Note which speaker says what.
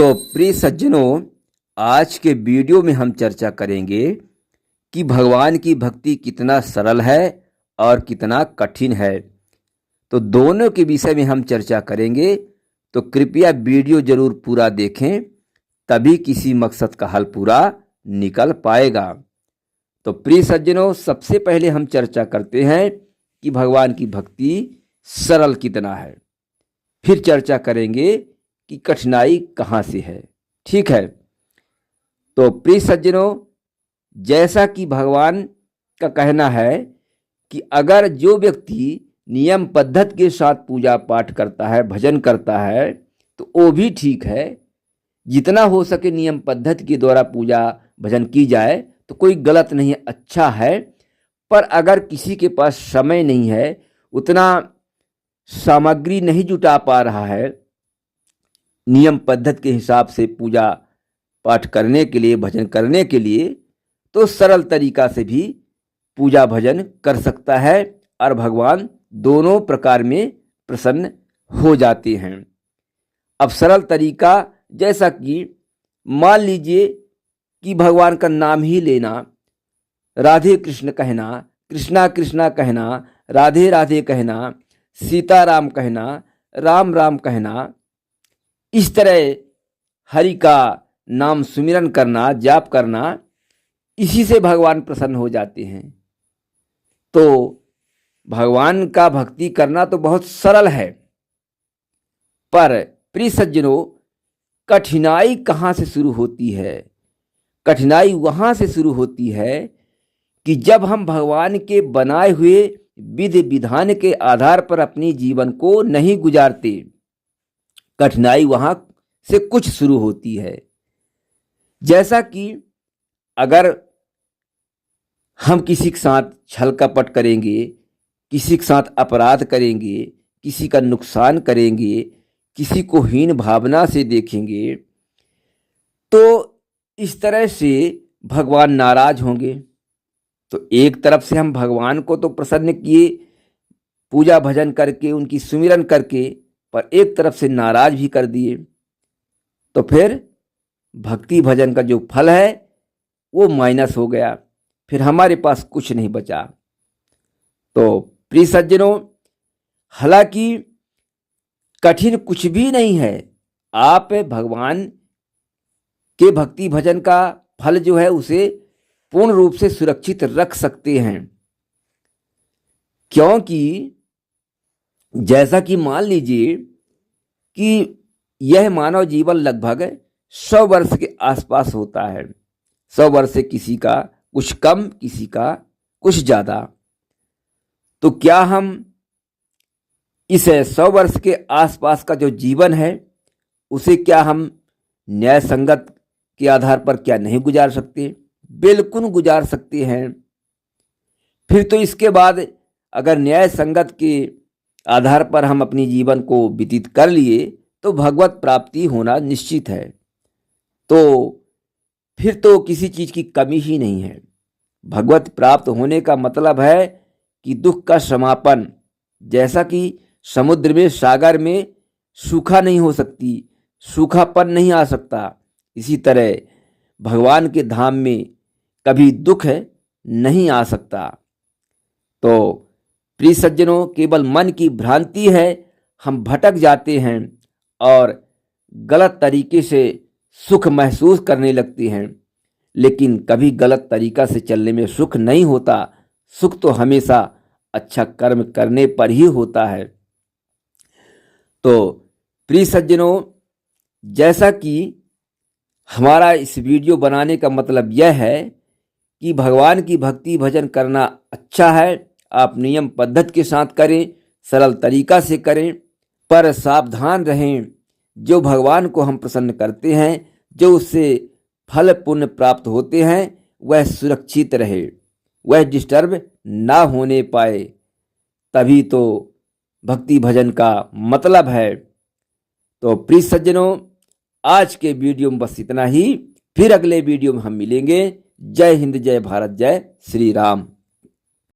Speaker 1: तो प्रिय सज्जनों, आज के वीडियो में हम चर्चा करेंगे कि भगवान की भक्ति कितना सरल है और कितना कठिन है। तो दोनों के विषय में हम चर्चा करेंगे, तो कृपया वीडियो जरूर पूरा देखें, तभी किसी मकसद का हल पूरा निकल पाएगा। तो प्रिय सज्जनों, सबसे पहले हम चर्चा करते हैं कि भगवान की भक्ति सरल कितना है। फिर चर्चा करेंगे कि कठिनाई कहाँ से है। ठीक है, तो प्रिय सज्जनों, जैसा कि भगवान का कहना है कि अगर जो व्यक्ति नियम पद्धति के साथ पूजा पाठ करता है, भजन करता है, तो वो भी ठीक है। जितना हो सके नियम पद्धति के द्वारा पूजा भजन की जाए तो कोई गलत नहीं है, अच्छा है। पर अगर किसी के पास समय नहीं है, उतना सामग्री नहीं जुटा पा रहा है नियम पद्धति के हिसाब से पूजा पाठ करने के लिए, भजन करने के लिए, तो सरल तरीका से भी पूजा भजन कर सकता है और भगवान दोनों प्रकार में प्रसन्न हो जाते हैं। अब सरल तरीका, जैसा कि मान लीजिए कि भगवान का नाम ही लेना, राधे कृष्ण कहना, कृष्णा कृष्णा कहना, राधे राधे कहना, सीताराम कहना, राम राम कहना, इस तरह हरि का नाम सुमिरन करना, जाप करना, इसी से भगवान प्रसन्न हो जाते हैं। तो भगवान का भक्ति करना तो बहुत सरल है, पर प्रिय सज्जनों, कठिनाई कहाँ से शुरू होती है? कठिनाई वहाँ से शुरू होती है कि जब हम भगवान के बनाए हुए विधि विधान के आधार पर अपनी जीवन को नहीं गुजारते, कठिनाई वहाँ से कुछ शुरू होती है। जैसा कि अगर हम किसी के साथ छल कपट करेंगे, किसी के साथ अपराध करेंगे, किसी का नुकसान करेंगे, किसी को हीन भावना से देखेंगे, तो इस तरह से भगवान नाराज होंगे। तो एक तरफ से हम भगवान को तो प्रसन्न किए पूजा भजन करके, उनकी सुमिरन करके, पर एक तरफ से नाराज भी कर दिए, तो फिर भक्ति भजन का जो फल है वो माइनस हो गया, फिर हमारे पास कुछ नहीं बचा। तो प्रिय सज्जनों, हालांकि कठिन कुछ भी नहीं है। आप भगवान के भक्ति भजन का फल जो है उसे पूर्ण रूप से सुरक्षित रख सकते हैं, क्योंकि जैसा कि मान लीजिए कि यह मानव जीवन लगभग 100 वर्ष के आसपास होता है। 100 वर्ष से किसी का कुछ कम, किसी का कुछ ज़्यादा। तो क्या हम इस 100 वर्ष के आसपास का जो जीवन है उसे क्या हम न्याय संगत के आधार पर क्या नहीं गुजार सकते? बिल्कुल गुजार सकते हैं। फिर तो इसके बाद अगर न्याय संगत के आधार पर हम अपनी जीवन को व्यतीत कर लिए तो भगवत प्राप्ति होना निश्चित है। तो फिर तो किसी चीज़ की कमी ही नहीं है। भगवत प्राप्त होने का मतलब है कि दुख का समापन। जैसा कि समुद्र में, सागर में सूखा नहीं हो सकती, सूखापन नहीं आ सकता, इसी तरह भगवान के धाम में कभी दुख नहीं आ सकता। तो प्रिय सज्जनों, केवल मन की भ्रांति है, हम भटक जाते हैं और गलत तरीके से सुख महसूस करने लगते हैं, लेकिन कभी गलत तरीका से चलने में सुख नहीं होता। सुख तो हमेशा अच्छा कर्म करने पर ही होता है। तो प्रिय सज्जनों, जैसा कि हमारा इस वीडियो बनाने का मतलब यह है कि भगवान की भक्ति भजन करना अच्छा है। आप नियम पद्धति के साथ करें, सरल तरीका से करें, पर सावधान रहें। जो भगवान को हम प्रसन्न करते हैं, जो उससे फल पुण्य प्राप्त होते हैं, वह सुरक्षित रहे, वह डिस्टर्ब ना होने पाए, तभी तो भक्ति भजन का मतलब है। तो प्रिय सज्जनों, आज के वीडियो में बस इतना ही। फिर अगले वीडियो में हम मिलेंगे। जय हिंद, जय भारत, जय श्री राम।